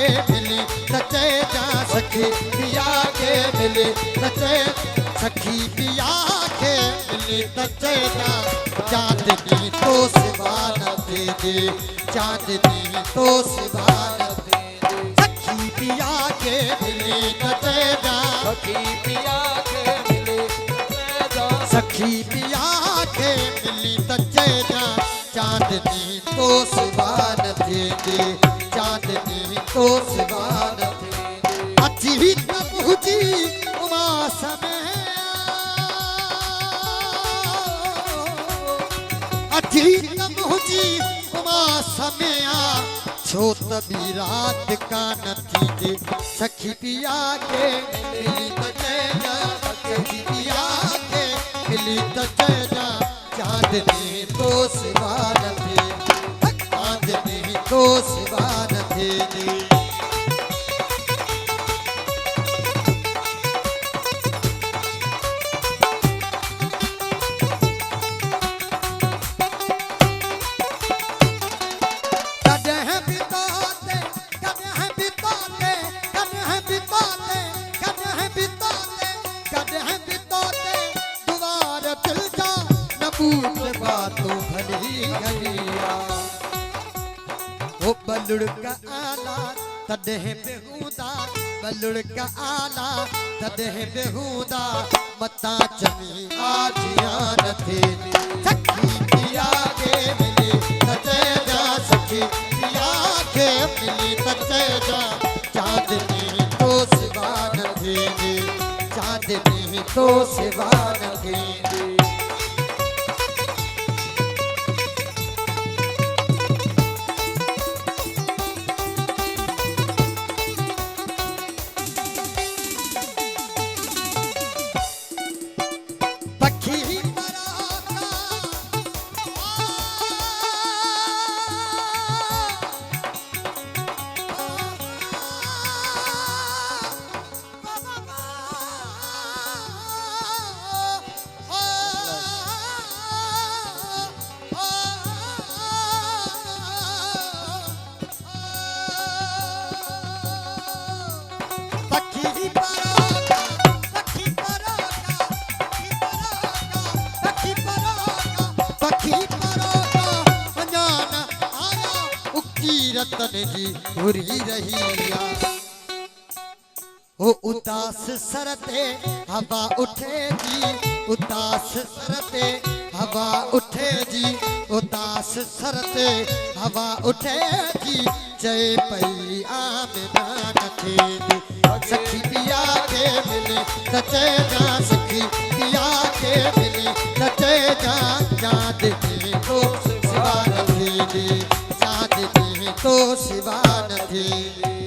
के मिली सचे जा सखी पिया के मिली सचे सखी पिया के मिली सचे जा चांदनी तो सिवा न दे दे चांदनी तो सिवा न दे दे सखी पिया के मिली सचे जा सखी पिया के मिली सचे जा सखी पिया के मिली सचे जा चांदनी तो सिवा न दे दे चांदनी तो सिवा न दे दे अच्छी पहुंची उमा समय अच्छी पहुंची उमा समय छो तभी रात का नथी दे सखी पिया के मिली सचे जा सखी पिया के मिली सचे जा चांदनी तो सिवा न दे चांदनी तो सिवा न दे दे बातों भली घलिया ओ बलुड़ का आला तदेह बेहुदा बलुड़ का आला तदेह बेहुदा मता चमी आजिया न थे सखी पिया के मिली सचे जा सखी पिया के मिली सचे जा चांदनी तो सिवा न थे चांदनी तो सिवा न थे रतन जी भुरी रहिया ओ उदास सरते हवा उठे जी उदास सरते हवा उठे जी उदास सरते हवा उठे जी जय पई आमना नथे सखी पिया के मिले सचे जा सखी पिया के मिले सचे जा चांदनी तो सिवा न दे चांदनी तो सिवा न दे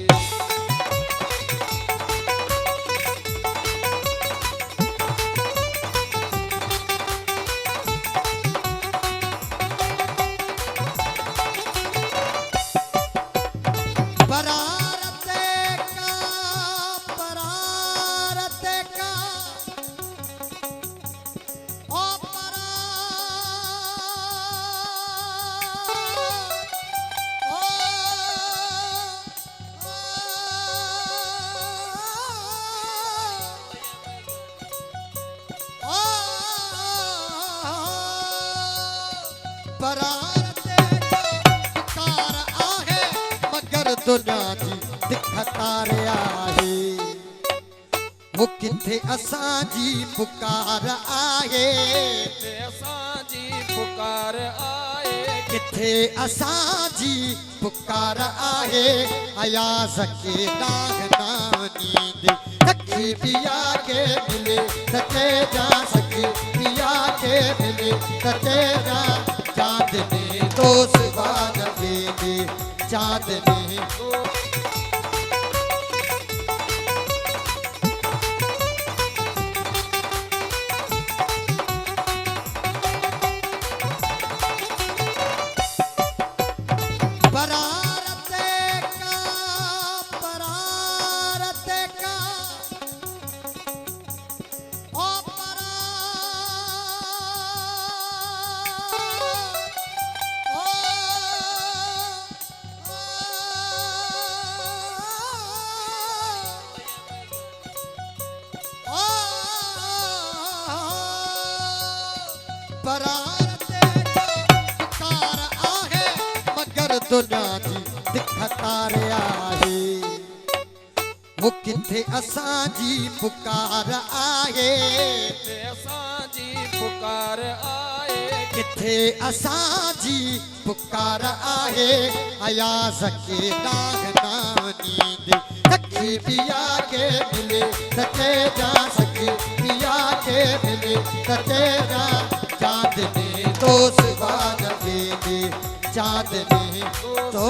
दुनिया जी दिखतार आहे वो किथे असांजी पुकार आहे असांजी पुकार आहे किथे असांजी पुकार आहे अयाज़ के दाग ना नींद सखी पिया के मिले सचे जा सखी पिया के मिले सचे जा चांदनी तो सिवा न दे चांदनी दुनिया जी दिख तारिया है वो किथे असांजी पुकार आहे ते असांजी पुकार आए किथे असांजी पुकार आहे अयाज़ के दागना नींद सखी पिया के मिले सचे जा सखी पिया के मिले सचे जा चांदनी तो सुबह दे चांदनी तो